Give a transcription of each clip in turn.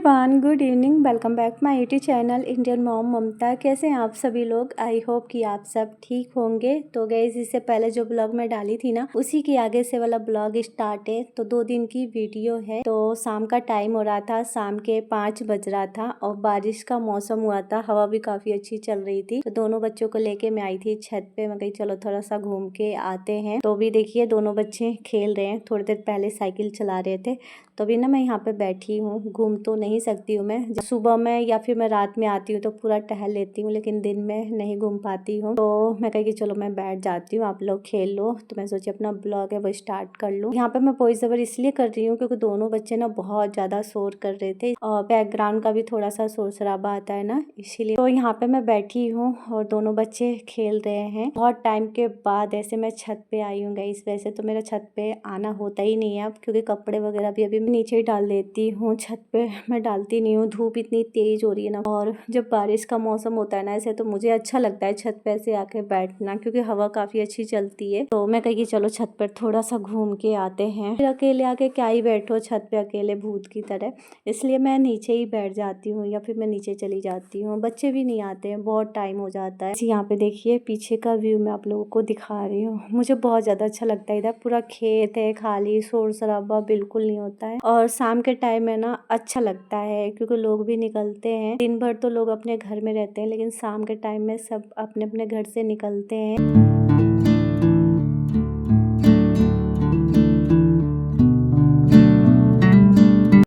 Everyone, good evening. Welcome back my YouTube channel Indian mom Mamta. कैसे हैं आप सभी लोग? आई होप कि आप सब ठीक होंगे। तो गाइस, इससे पहले जो ब्लॉग मैं डाली थी ना, उसी के आगे से वाला ब्लॉग स्टार्ट है। तो 2 दिन की वीडियो है। तो शाम का टाइम हो रहा था, शाम के 5 बज रहा था और बारिश का मौसम हुआ था, हवा भी काफी अच्छी चल रही थी। तो दोनों बच्चों को लेके मैं आई थी छत पे। मैं कही चलो थोड़ा सा घूम के आते हैं। तो भी देखिए दोनों बच्चे खेल रहे हैं। थोड़ी देर पहले साइकिल चला रहे थे। तो अभी ना मैं यहाँ पे बैठी हूँ। घूम तो नहीं सकती हूँ मैं, सुबह में या फिर मैं रात में आती हूँ तो पूरा टहल लेती हूँ, लेकिन दिन में नहीं घूम पाती हूँ। तो मैं कही कि चलो मैं बैठ जाती हूँ, आप लोग खेल लो। तो मैं सोची अपना ब्लॉग है वो स्टार्ट कर लूँ। यहाँ पे मैं वॉइस ओवर इसलिए कर रही हूँ क्योंकि दोनों बच्चे ना बहुत ज्यादा शोर कर रहे थे और बैकग्राउंड का भी थोड़ा सा शोर शराबा आता है ना, इसीलिए। तो यहाँ पे मैं बैठी हूँ और दोनों बच्चे खेल रहे हैं। बहुत टाइम के बाद ऐसे मैं छत पे आई हूँ गाइस। वैसे तो मेरा छत पे आना होता ही नहीं है अब, क्योंकि कपड़े वगैरह भी अभी नीचे ही डाल देती हूँ। छत पे मैं डालती नहीं हूँ, धूप इतनी तेज हो रही है ना। और जब बारिश का मौसम होता है ना ऐसे, तो मुझे अच्छा लगता है छत पे ऐसे आके बैठना, क्योंकि हवा काफी अच्छी चलती है। तो मैं कही चलो छत पर थोड़ा सा घूम के आते हैं। फिर अकेले आके क्या ही बैठो छत पे अकेले भूत की तरह, इसलिए मैं नीचे ही बैठ जाती हूँ या फिर मैं नीचे चली जाती हूँ। बच्चे भी नहीं आते हैं, बहुत टाइम हो जाता है। यहाँ पे देखिए पीछे का व्यू मैं आप लोगों को दिखा रही हूँ। मुझे बहुत ज्यादा अच्छा लगता है। इधर पूरा खेत है, खाली, शोर शराबा बिल्कुल नहीं होता है। और शाम के टाइम में ना अच्छा लगता है, क्योंकि लोग भी निकलते हैं। दिन भर तो लोग अपने घर में रहते हैं, लेकिन शाम के टाइम में सब अपने अपने घर से निकलते हैं।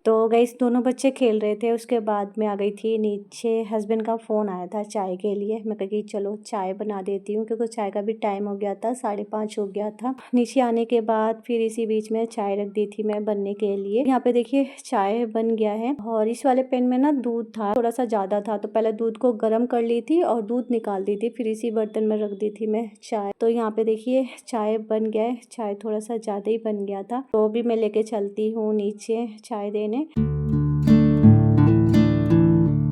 तो गाइस, दोनों बच्चे खेल रहे थे। उसके बाद मैं आ गई थी नीचे। हस्बैंड का फोन आया था चाय के लिए। मैं कही चलो चाय बना देती हूँ, क्योंकि चाय का भी टाइम हो गया था, 5:30 हो गया था। नीचे आने के बाद फिर इसी बीच में चाय रख दी थी मैं बनने के लिए। यहाँ पे देखिए चाय बन गया है। और इस वाले पैन में ना दूध था थोड़ा सा ज्यादा था, तो पहले दूध को गर्म कर ली थी और दूध निकाल दी थी, फिर इसी बर्तन में रख दी थी मैं चाय। तो यहाँ पे देखिए चाय बन गया है। चाय थोड़ा सा ज्यादा ही बन गया था। तो भी मैं लेके चलती हूँ नीचे चाय देने।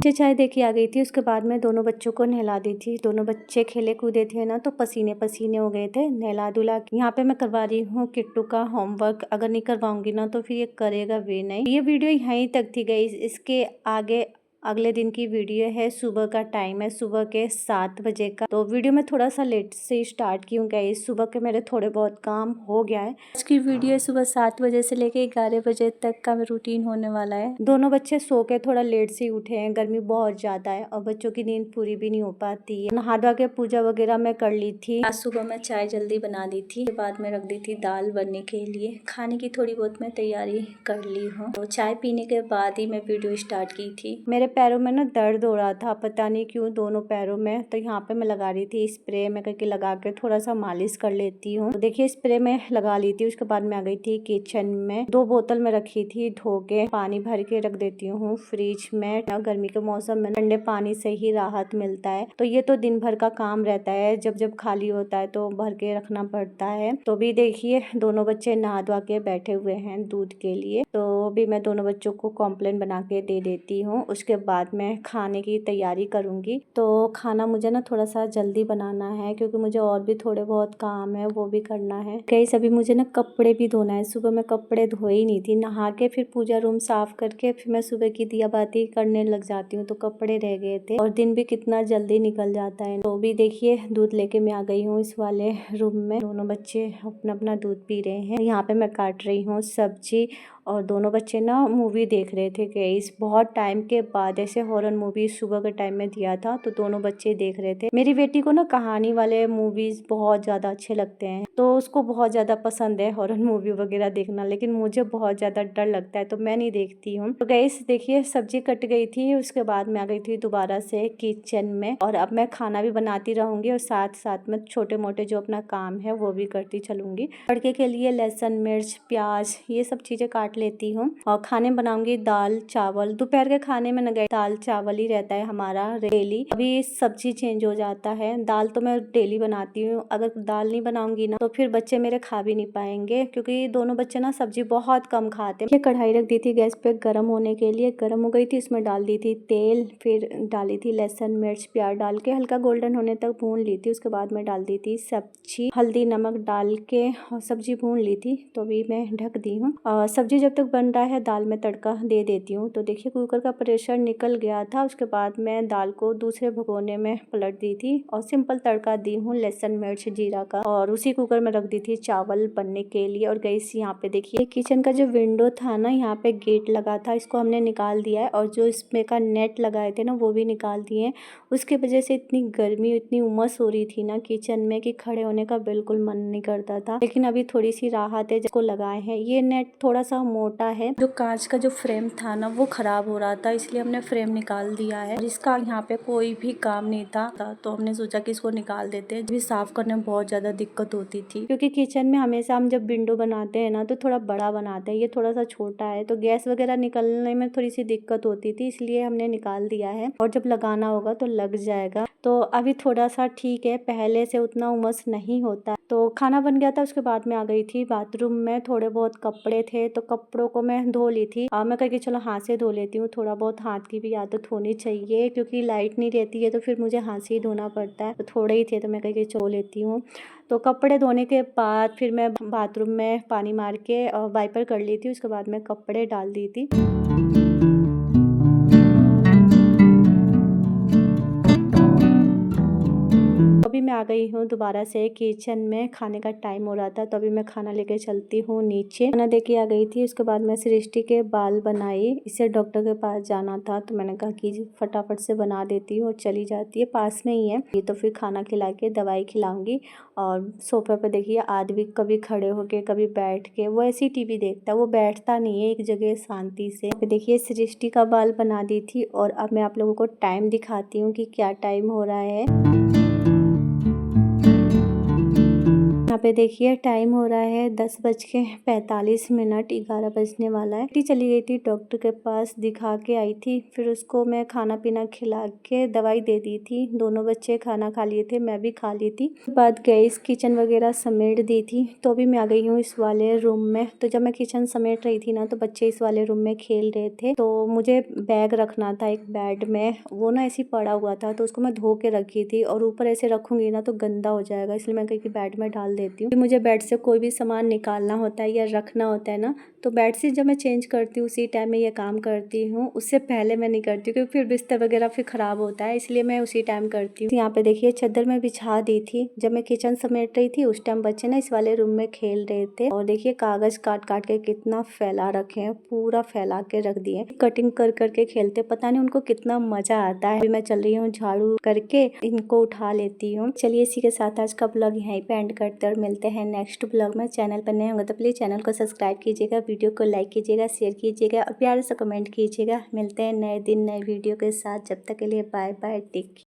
चाय दे के आ गई थी। उसके बाद मैं दोनों बच्चों को नहला दी थी। दोनों बच्चे खेले कूदे थे ना, तो पसीने पसीने हो गए थे। नहला धुला यहाँ पे मैं करवा रही हूँ किट्टू का होमवर्क। अगर नहीं करवाऊंगी ना तो फिर ये करेगा भी नहीं। ये वीडियो यहीं तक थी गई। इसके आगे अगले दिन की वीडियो है। सुबह का टाइम है, सुबह के 7 बजे का। तो वीडियो में थोड़ा सा लेट से स्टार्ट की हूँ गाइस। सुबह के मेरे थोड़े बहुत काम हो गया है। आज की वीडियो सुबह 7 बजे से लेके 11 बजे तक का रूटीन होने वाला है। दोनों बच्चे सो के थोड़ा लेट से उठे हैं, गर्मी बहुत ज्यादा है और बच्चों की नींद पूरी भी नहीं हो पाती है। नहा धो के पूजा वगैरह मैं कर ली थी। आज सुबह मैं चाय जल्दी बना दी थी, के बाद में रख दी थी दाल बनने के लिए। खाने की थोड़ी बहुत मैं तैयारी कर ली हूँ। तो चाय पीने के बाद ही मैं वीडियो स्टार्ट की थी। मेरे पैरों में ना दर्द हो रहा था, पता नहीं क्यों, दोनों पैरों में। तो यहाँ पे मैं लगा रही थी स्प्रे। मैं करके लगा के थोड़ा सा मालिश कर लेती हूँ। तो देखिए स्प्रे में लगा ली थी। उसके बाद मैं आ गई थी किचन में। 2 बोतल में रखी थी धो के, पानी भर के रख देती हूँ फ्रिज में। गर्मी के मौसम में ठंडे पानी से ही राहत मिलता है। तो ये तो दिन भर का काम रहता है, जब जब खाली होता है तो भर के रखना पड़ता है। तो भी देखिए दोनों बच्चे नहा धोआ के बैठे हुए हैं दूध के लिए। तो भी मैं दोनों बच्चों को कॉम्प्लेन बना के दे देती हूँ। उसके बाद मैं खाने की तैयारी करूंगी। तो खाना मुझे ना थोड़ा सा जल्दी बनाना है, क्योंकि मुझे और भी थोड़े बहुत काम है वो भी करना है। कई सभी मुझे ना कपड़े भी धोना है। सुबह मैं कपड़े धोए ही नहीं थी। नहा के फिर पूजा रूम साफ करके फिर मैं सुबह की दिया बाती करने लग जाती हूँ, तो कपड़े रह गए थे। और दिन भी कितना जल्दी निकल जाता है। तो भी देखिए दूध लेके मैं आ गई हूँ इस वाले रूम में। दोनों बच्चे अपना अपना दूध पी रहे हैं। यहाँ पे मैं काट रही हूँ सब्जी और दोनों बच्चे ना मूवी देख रहे थे गाइस। बहुत टाइम के बाद ऐसे हॉरर मूवी सुबह के टाइम में दिया था, तो दोनों बच्चे देख रहे थे। मेरी बेटी को ना कहानी वाले मूवीज बहुत ज्यादा अच्छे लगते हैं, तो उसको बहुत ज्यादा पसंद है हॉरर मूवी वगैरह देखना, लेकिन मुझे बहुत ज्यादा डर लगता है तो मैं नहीं देखती हूँ। तो गाइस देखिए सब्जी कट गई थी। उसके बाद मैं आ गई थी दोबारा से किचन में, और अब मैं खाना भी बनाती रहूंगी और साथ साथ में छोटे मोटे जो अपना काम है वो भी करती चलूंगी। तड़के के लिए लहसुन, मिर्च, प्याज ये सब चीजें काट लेती हूँ। और खाने बनाऊंगी दाल चावल। दोपहर के खाने में न दाल चावल ही रहता है हमारा डेली। अभी सब्जी चेंज हो जाता है। दाल तो मैं डेली बनाती हूँ। अगर दाल नहीं बनाऊंगी ना तो फिर बच्चे मेरे खा भी नहीं पाएंगे, क्योंकि दोनों बच्चे ना सब्जी बहुत कम खाते हैं। ये कढ़ाई रख दी थी गैस पे गर्म होने के लिए। गर्म हो गई थी, उसमें डाल दी थी तेल, फिर डाली थी लहसुन, मिर्च, प्याज डाल के हल्का गोल्डन होने तक भून ली थी। उसके बाद में डाल दी थी सब्जी, हल्दी नमक डाल के और सब्जी भून ली थी। तो अभी मैं ढक दी हूँ। सब्जी जब तक बन रहा है दाल में तड़का दे देती हूँ। तो देखिए कुकर का प्रेशर निकल गया था। उसके बाद मैं दाल को दूसरे भगोने में पलट दी थी और सिंपल तड़का दी हूँ लहसुन मिर्च जीरा का, और उसी कुकर में रख दी थी चावल बनने के लिए। और गैस यहाँ पे देखिए किचन का जो विंडो था ना, यहाँ पे गेट लगा था, इसको हमने निकाल दिया है, और जो इसमें का नेट लगाए थे ना वो भी निकाल दिए। उसकी वजह से इतनी गर्मी इतनी उमस हो रही थी ना किचन में कि खड़े होने का बिल्कुल मन नहीं करता था। लेकिन अभी थोड़ी सी राहत है जिसको लगाए हैं। ये नेट थोड़ा सा मोटा है। जो कांच का जो फ्रेम था ना वो खराब हो रहा था, इसलिए हमने फ्रेम निकाल दिया है। और इसका यहाँ पे कोई भी काम नहीं था तो हमने सोचा कि इसको निकाल देते हैं। भी साफ करने में बहुत ज्यादा दिक्कत होती थी, क्योंकि किचन में हमेशा हम जब विंडो बनाते हैं ना तो थोड़ा बड़ा बनाते हैं, ये थोड़ा सा छोटा है, तो गैस वगैरह निकलने में थोड़ी सी दिक्कत होती थी, इसलिए हमने निकाल दिया है। और जब लगाना होगा तो लग जाएगा। तो अभी थोड़ा सा ठीक है, पहले से उतना उमस नहीं होता। तो खाना बन गया था, उसके बाद में आ गई थी बाथरूम में। थोड़े बहुत कपड़े थे तो कपड़ों को मैं धो ली थी। मैं कह के चलो हाथ से धो लेती हूँ, थोड़ा बहुत हाथ की भी आदत होनी चाहिए, क्योंकि लाइट नहीं रहती है तो फिर मुझे हाथ से ही धोना पड़ता है। तो थोड़े ही थे तो मैं कह के धो लेती हूँ। तो कपड़े धोने के बाद फिर मैं बाथरूम में पानी मार के वाइपर कर ली थी। उसके बाद मैं कपड़े डाल दी थी। अभी मैं आ गई हूँ दोबारा से किचन में। खाने का टाइम हो रहा था तो अभी मैं खाना लेके चलती हूँ नीचे। खाना देके आ गई थी। उसके बाद मैं सृष्टि के बाल बनाई। इसे डॉक्टर के पास जाना था तो मैंने कहा कि फटाफट से बना देती हूँ और चली जाती है, पास में ही है ये। तो फिर खाना खिला के दवाई खिलाऊंगी। और सोफे पे देखिए आदमी कभी खड़े होके कभी बैठ के, वो ऐसी टीवी देखता है, वो बैठता नहीं है एक जगह शांति से। देखिए सृष्टि का बाल बना दी थी। और अब मैं आप लोगों को टाइम दिखाती हूँ कि क्या टाइम हो रहा है। यहाँ पे देखिए टाइम हो रहा है 10:45, 11 बजने वाला है। चली गई थी डॉक्टर के पास, दिखा के आई थी। फिर उसको मैं खाना पीना खिला के दवाई दे दी थी। दोनों बच्चे खाना खा लिए थे, मैं भी खा ली थी। बाद गैस किचन वगैरह समेट दी थी। तो अभी मैं आ गई हूँ इस वाले रूम में। तो जब मैं किचन समेट रही थी ना तो बच्चे इस वाले रूम में खेल रहे थे। तो मुझे बैग रखना था एक बेड में, वो ना ऐसे पड़ा हुआ था तो उसको मैं धो के रखी थी। और ऊपर ऐसे रखूंगी ना तो गंदा हो जाएगा, इसलिए मैं कहीं कि बेड में डाल देती हूँ। मुझे बेड से कोई भी सामान निकालना होता है या रखना होता है ना, तो बेड से जब मैं चेंज करती हूँ उसी टाइम में ये काम करती हूँ। उससे पहले मैं नहीं करती क्योंकि फिर बिस्तर वगैरह फिर खराब होता है, इसलिए मैं उसी टाइम करती हूँ। यहाँ पे देखिए चादर में बिछा दी थी। जब मैं किचन समेट रही थी उस टाइम बच्चे ना इस वाले रूम में खेल रहे थे। और देखिए कागज काट काट के कितना फैला रखे हैं, पूरा फैला के रख दिए। कटिंग कर करके खेलते, पता नहीं उनको कितना मजा आता है। अभी मैं चल रही हूँ झाड़ू करके इनको उठा लेती हूँ। चलिए इसी के साथ आज का ब्लॉग यहीं पे एंड करते और मिलते हैं नेक्स्ट ब्लॉग में। चैनल पर नए होंगे तो प्लीज चैनल को सब्सक्राइब कीजिएगा, वीडियो को लाइक कीजिएगा, शेयर कीजिएगा और प्यार से कमेंट कीजिएगा। मिलते हैं नए दिन नए वीडियो के साथ। जब तक के लिए बाय बाय, टेक केयर।